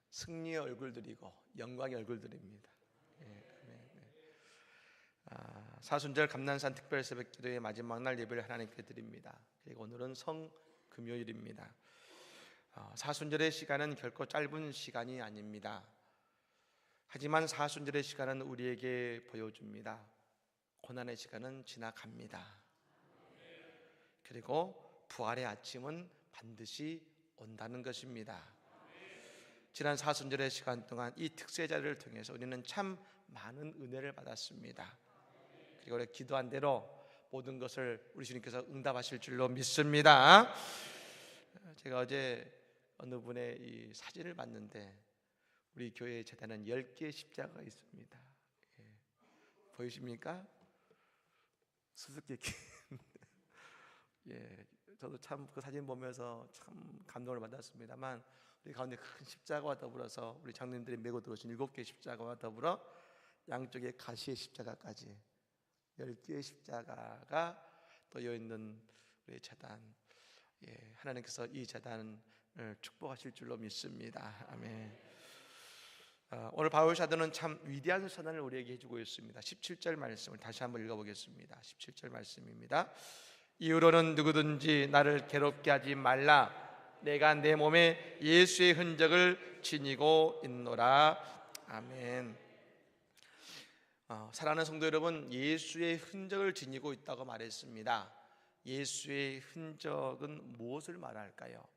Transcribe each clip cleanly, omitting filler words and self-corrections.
승리의 얼굴들이고 영광의 얼굴들입니다. 사순절 감난산 특별 새벽기도의 마지막 날 예배를 하나님께 드립니다. 그리고 오늘은 성금요일입니다. 사순절의 시간은 결코 짧은 시간이 아닙니다. 하지만 사순절의 시간은 우리에게 보여줍니다. 고난의 시간은 지나갑니다. 그리고 부활의 아침은 반드시 온다는 것입니다. 지난 사순절의 시간 동안 이 특세자를 통해서 우리는 참 많은 은혜를 받았습니다. 그리고 우리 기도한 대로 모든 것을 우리 주님께서 응답하실 줄로 믿습니다. 제가 어제 어느 분의 이 사진을 봤는데 우리 교회 재단은 10개의 십자가가 있습니다. 보이십니까? 수수께끼. 저도 참 그 사진 보면서 참 감동을 받았습니다만, 우리 가운데 큰 십자가와 더불어서 우리 장로님들이 메고 들어오신 7개의 십자가와 더불어 양쪽에 가시의 십자가까지 10개의 십자가가 놓여 있는 우리 재단, 하나님께서 이 재단을 축복하실 줄로 믿습니다. 아멘. 오늘 바울 사도는 참 위대한 선언을 우리에게 해주고 있습니다. 17절 말씀을 다시 한번 읽어보겠습니다. 17절 말씀입니다. 이후로는 누구든지 나를 괴롭게 하지 말라. 내가 내 몸에 예수의 흔적을 지니고 있노라. 아멘. 사랑하는 성도 여러분, 예수의 흔적을 지니고 있다고 말했습니다. 예수의 흔적은 무엇을 말할까요?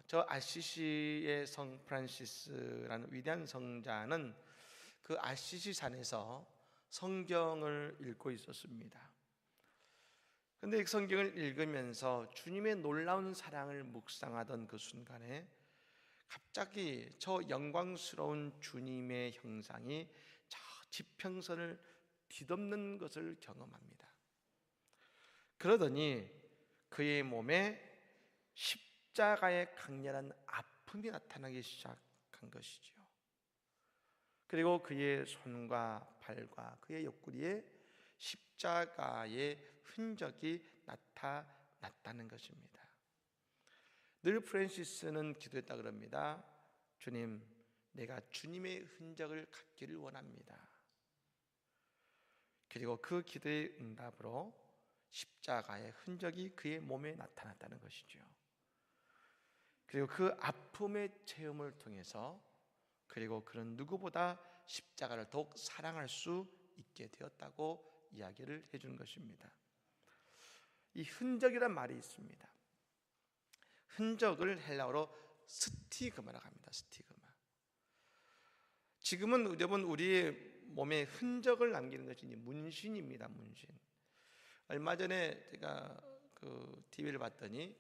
저 아시시의 성 프란시스라는 위대한 성자는 그 아시시 산에서 성경을 읽고 있었습니다. 그런데 이 성경을 읽으면서 주님의 놀라운 사랑을 묵상하던 그 순간에 갑자기 저 영광스러운 주님의 형상이 저 지평선을 뒤덮는 것을 경험합니다. 그러더니 그의 몸에 십자가의 강렬한 아픔이 나타나기 시작한 것이죠. 그리고 그의 손과 발과 그의 옆구리에 십자가의 흔적이 나타났다는 것입니다. 늘 프란시스는 기도했다 그럽니다. 주님, 내가 주님의 흔적을 갖기를 원합니다. 그리고 그 기도의 응답으로 십자가의 흔적이 그의 몸에 나타났다는 것이죠. 그리고 그 아픔의 체험을 통해서 그리고 그런 누구보다 십자가를 더욱 사랑할 수 있게 되었다고 이야기를 해주는 것입니다. 이 흔적이란 말이 있습니다. 흔적을 헬라어로 스티그마라고 합니다. 스티그마. 지금은 여러분 우리의 몸에 흔적을 남기는 것이 문신입니다. 문신. 얼마 전에 제가 그 TV를 봤더니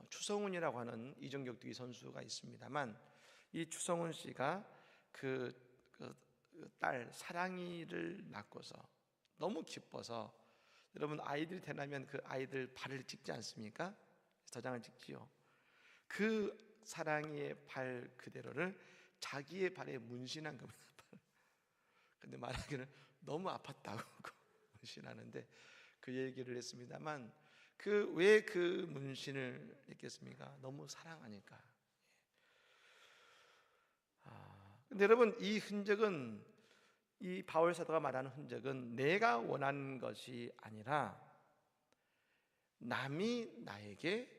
추성훈이라고 하는 이종격투기 선수가 있습니다만, 이 추성훈 씨가 그 딸 사랑이를 낳고서 너무 기뻐서, 여러분 아이들이 태어나면 그 아이들 발을 찍지 않습니까? 도장을 찍지요. 그 사랑이의 발 그대로를 자기의 발에 문신한 겁니다. 근데 말하기는 너무 아팠다고 문신하는데 그 얘기를 했습니다만, 왜 그 문신을 했겠습니까? 너무 사랑하니까. 근데 여러분, 이 흔적은, 이 바울 사도가 말하는 흔적은 내가 원하는 것이 아니라 남이 나에게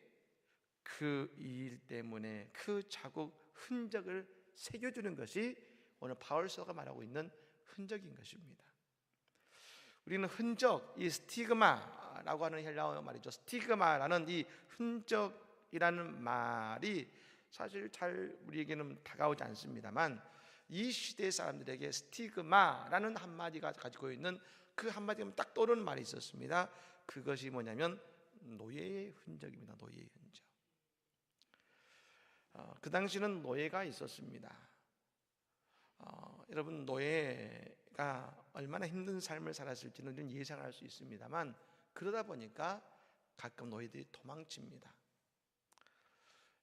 그 일 때문에 그 자국 흔적을 새겨주는 것이 오늘 바울 사도가 말하고 있는 흔적인 것입니다. 우리는 흔적, 이 스티그마라고 하는 헬라어 말이죠. 스티그마라는 이 흔적이라는 말이 사실 잘 우리에게는 다가오지 않습니다만, 이 시대 사람들에게 스티그마라는 한마디가 가지고 있는 그 한마디가 딱 떠오르는 말이 있었습니다. 그것이 뭐냐면 노예의 흔적입니다. 노예의 흔적. 그 당시는 노예가 있었습니다. 여러분, 노예가 얼마나 힘든 삶을 살았을지는 좀 예상할 수 있습니다만, 그러다 보니까 가끔 노예들이 도망칩니다.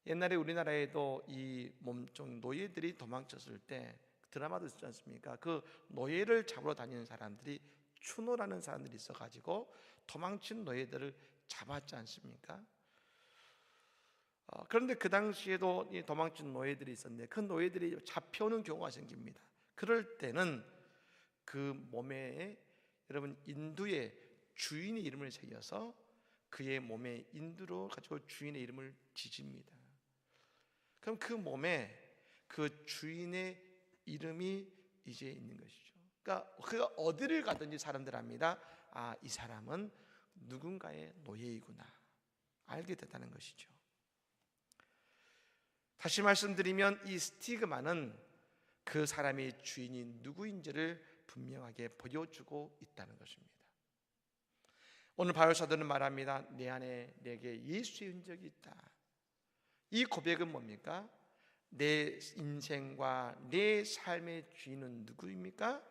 옛날에 우리나라에도 이 몸종 노예들이 도망쳤을 때 드라마도 있었지 않습니까? 그 노예를 잡으러 다니는 사람들이 추노라는 사람들이 있어가지고 도망친 노예들을 잡았지 않습니까? 그런데 그 당시에도 이 도망친 노예들이 있었는데 그 노예들이 잡혀오는 경우가 생깁니다. 그럴 때는 그 몸에 여러분 인두에 주인의 이름을 새겨서 그의 몸에 인두로 가지고 주인의 이름을 지집니다. 그럼 그 몸에 그 주인의 이름이 이제 있는 것이죠. 그러니까 그가 어디를 가든지 사람들 합니다. 아, 이 사람은 누군가의 노예이구나 알게 됐다는 것이죠. 다시 말씀드리면 이 스티그마는 그 사람의 주인이 누구인지를 분명하게 보여주고 있다는 것입니다. 오늘 바울 사도는 말합니다. 내 안에 내게 예수의 흔적이 있다. 이 고백은 뭡니까? 내 인생과 내 삶의 주인은 누구입니까?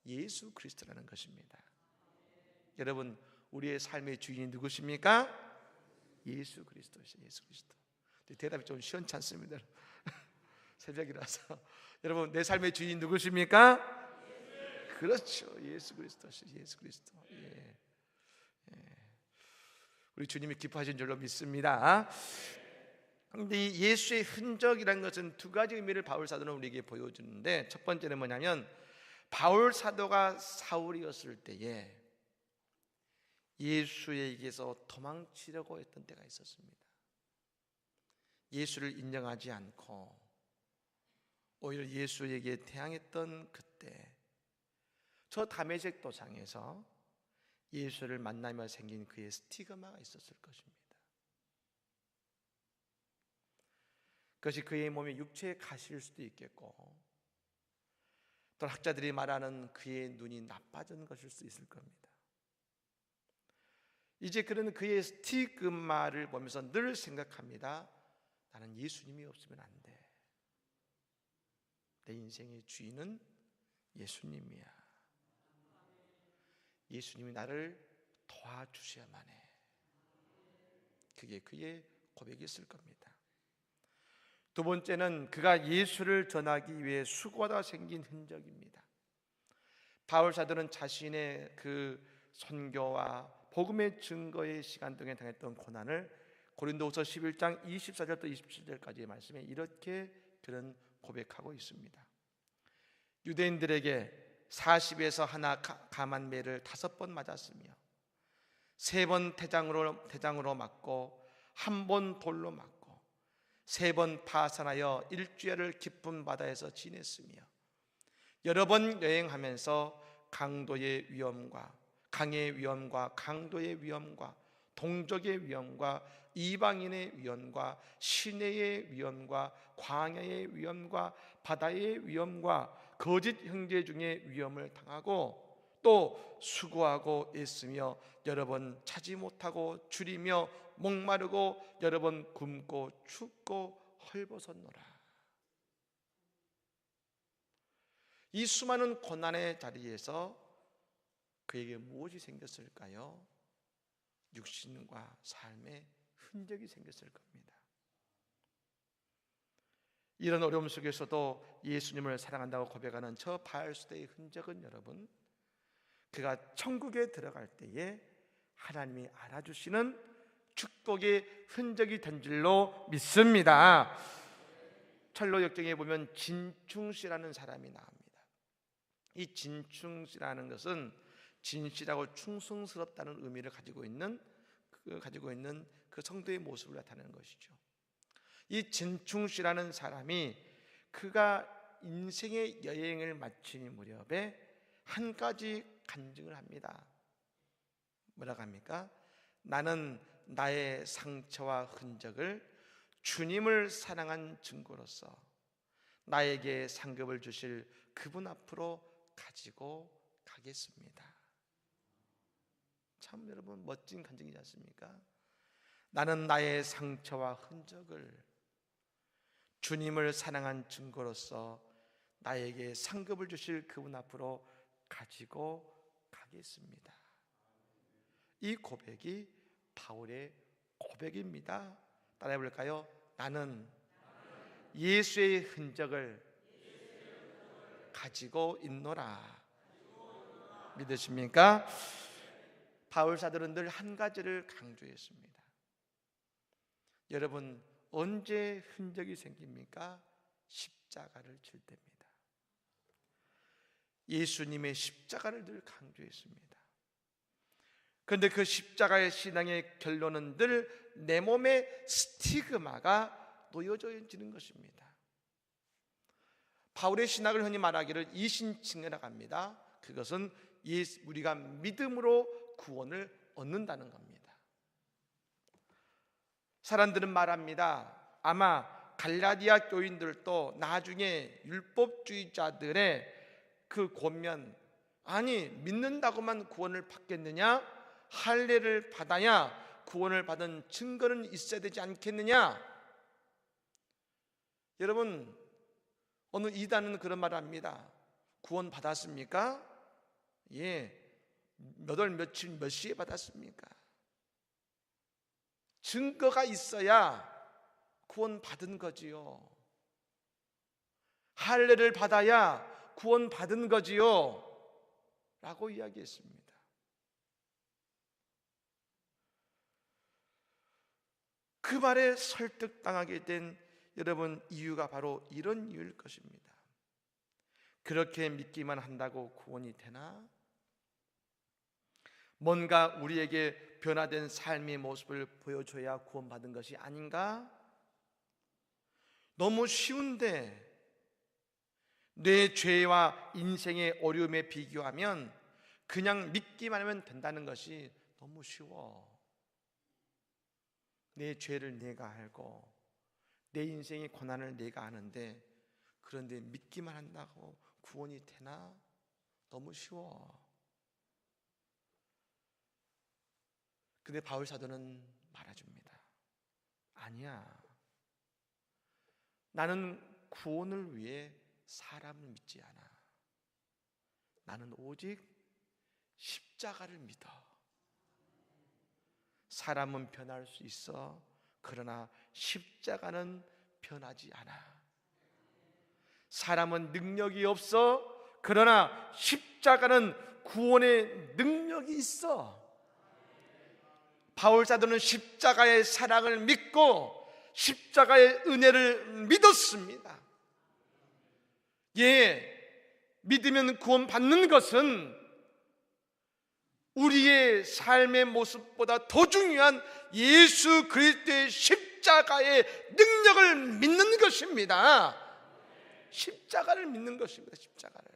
예수 그리스도라는 것입니다. 여러분, 우리의 삶의 주인이 누구십니까? 예수 그리스도시죠. 예수 그리스도. 대답이 좀 시원치 않습니다. 새벽이라서. 여러분, 내 삶의 주인 누구십니까? 그렇죠. 예수 그리스도시죠. 예수 그리스도. 예. 우리 주님이 기뻐하신 줄로 믿습니다. 그런데 이 예수의 흔적이라는 것은 두 가지 의미를 바울 사도는 우리에게 보여주는데, 첫 번째는 뭐냐면 바울 사도가 사울이었을 때에 예수에게서 도망치려고 했던 때가 있었습니다. 예수를 인정하지 않고 오히려 예수에게 대항했던 그때 저 다메섹 도상에서 예수를 만나며 생긴 그의 스티그마가 있었을 것입니다. 그것이 그의 몸에 육체의 가시일 수도 있겠고, 또 학자들이 말하는 그의 눈이 나빠진 것일 수 있을 겁니다. 이제 그는 그의 스티그마를 보면서 늘 생각합니다. 나는 예수님이 없으면 안 돼. 내 인생의 주인은 예수님이야. 예수님이 나를 도와주셔야만 해. 그게 그의 고백이었을 겁니다. 두 번째는 그가 예수를 전하기 위해 수고하다 생긴 흔적입니다. 바울 사도는 자신의 그 선교와 복음의 증거의 시간 동에 당했던 고난을 고린도후서 11장 24절부터 27절까지의 말씀에 이렇게 그는 고백하고 있습니다. 유대인들에게 40에서 하나 감한 매를 5번 맞았으며 3번 태장으로 맞고 1번 돌로 맞고 3번 파산하여 일주일을 깊은 바다에서 지냈으며 여러 번 여행하면서 강도의 위험과 강의 위험과 강도의 위험과 동족의 위험과 이방인의 위험과 시내의 위험과 광야의 위험과 바다의 위험과 거짓 형제 중에 위험을 당하고 또 수고하고 애쓰며 여러 번 차지 못하고 줄이며 목마르고 여러 번 굶고 춥고 헐벗었노라. 이 수많은 고난의 자리에서 그에게 무엇이 생겼을까요? 육신과 삶의 흔적이 생겼을 겁니다. 이런 어려움 속에서도 예수님을 사랑한다고 고백하는 저 바울시대의 흔적은 여러분, 그가 천국에 들어갈 때에 하나님이 알아주시는 축복의 흔적이 된 줄로 믿습니다. 철로 역정에 보면 진충씨라는 사람이 나옵니다. 이 진충씨라는 것은 진실하고 충성스럽다는 의미를 가지고 있는 그 성도의 모습을 나타내는 것이죠. 이 진충씨라는 사람이 그가 인생의 여행을 마친 무렵에 한 가지 간증을 합니다. 뭐라고 합니까? 나는 나의 상처와 흔적을 주님을 사랑한 증거로서 나에게 상급을 주실 그분 앞으로 가지고 가겠습니다. 참 여러분 멋진 간증이지 않습니까? 나는 나의 상처와 흔적을 주님을 사랑한 증거로서 나에게 상급을 주실 그분 앞으로 가지고 가겠습니다. 이 고백이 바울의 고백입니다. 따라해 볼까요? 나는 예수의 흔적을 가지고 있노라. 믿으십니까? 바울 사도는 늘 한 가지를 강조했습니다. 여러분, 언제 흔적이 생깁니까? 십자가를 질 때입니다. 예수님의 십자가를 늘 강조했습니다. 그런데 그 십자가의 신앙의 결론은 늘 내 몸에 스티그마가 놓여져지는 것입니다. 바울의 신학을 흔히 말하기를 이신칭이라고 합니다. 그것은 우리가 믿음으로 구원을 얻는다는 겁니다. 사람들은 말합니다. 아마 갈라디아 교인들도 나중에 율법주의자들의 그 권면, 아니 믿는다고만 구원을 받겠느냐? 할례를 받아야 구원을 받은 증거는 있어야 되지 않겠느냐? 여러분, 어느 이단은 그런 말을 합니다. 구원 받았습니까? 예. 몇 월 며칠 몇 시에 받았습니까? 증거가 있어야 구원 받은 거지요. 할례를 받아야 구원 받은 거지요. 라고 이야기했습니다. 그 말에 설득당하게 된 여러분 이유가 바로 이런 이유일 것입니다. 그렇게 믿기만 한다고 구원이 되나? 뭔가 우리에게 변화된 삶의 모습을 보여줘야 구원받은 것이 아닌가? 너무 쉬운데 내 죄와 인생의 어려움에 비교하면 그냥 믿기만 하면 된다는 것이 너무 쉬워. 내 죄를 내가 알고 내 인생의 고난을 내가 아는데, 그런데 믿기만 한다고 구원이 되나? 너무 쉬워. 근데 바울 사도는 말해줍니다. 아니야. 나는 구원을 위해 사람을 믿지 않아. 나는 오직 십자가를 믿어. 사람은 변할 수 있어. 그러나 십자가는 변하지 않아. 사람은 능력이 없어. 그러나 십자가는 구원의 능력이 있어. 바울 사도는 십자가의 사랑을 믿고 십자가의 은혜를 믿었습니다. 예, 믿으면 구원받는 것은 우리의 삶의 모습보다 더 중요한 예수 그리스도의 십자가의 능력을 믿는 것입니다. 십자가를 믿는 것입니다. 십자가를.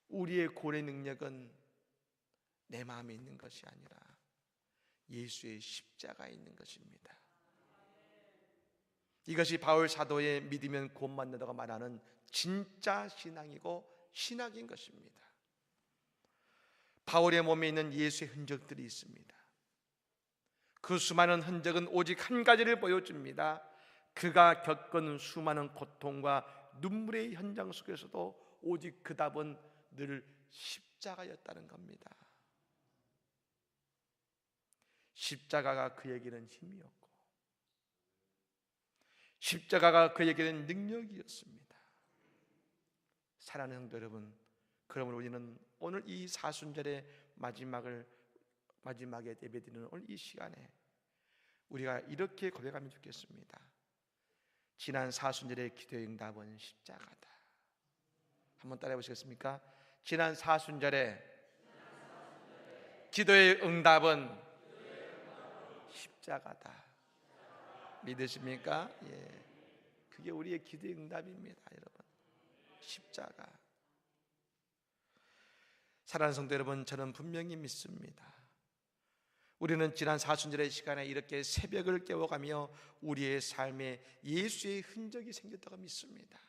우리의 구원의 능력은 내 마음에 있는 것이 아니라 예수의 십자가에 있는 것입니다. 이것이 바울 사도의 믿으면 구원받는다고 말하는 진짜 신앙이고 신학인 것입니다. 바울의 몸에 있는 예수의 흔적들이 있습니다. 그 수많은 흔적은 오직 한 가지를 보여줍니다. 그가 겪은 수많은 고통과 눈물의 현장 속에서도 오직 그 답은 늘 십자가였다는 겁니다. 십자가가 그에게는 힘이었고 십자가가 그에게는 능력이었습니다. 사랑하는 성도 여러분, 그러므로 우리는 오늘 이 사순절의 마지막에 예배드리는 오늘 이 시간에 우리가 이렇게 고백하면 좋겠습니다. 지난 사순절의 기도의 응답은 십자가다. 한번 따라해 보시겠습니까? 지난 사순절의 기도의 응답은 십자가다. 믿으십니까? 예. 그게 우리의 기도의 응답입니다, 여러분. 십자가. 사랑하는 성도 여러분, 저는 분명히 믿습니다. 우리는 지난 사순절의 시간에 이렇게 새벽을 깨워가며 우리의 삶에 예수의 흔적이 생겼다고 믿습니다.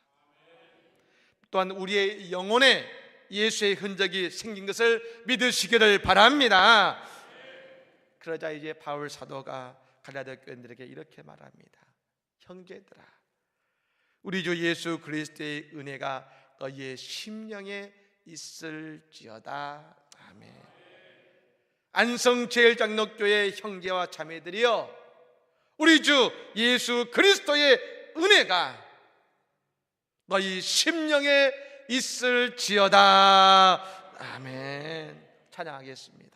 또한 우리의 영혼에 예수의 흔적이 생긴 것을 믿으시기를 바랍니다. 그러자 이제 바울 사도가 갈라디아 교인들에게 이렇게 말합니다. 형제들아, 우리 주 예수 그리스도의 은혜가 너희의 심령에 있을지어다. 아멘. 안성제일장로교회 형제와 자매들이여, 우리 주 예수 그리스도의 은혜가 너희 심령에 있을지어다. 아멘. 찬양하겠습니다.